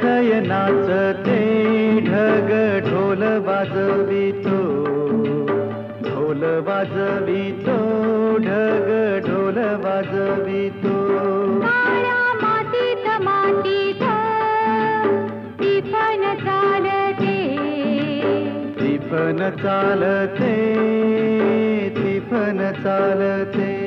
थय नाचते ढग ढोल वाजवितो, ढोल वाजवितो ढग ढोल वाजवितो. काळ्या मातीत मातीत टिपण चालते, टिपण चालते, टिपण चालते.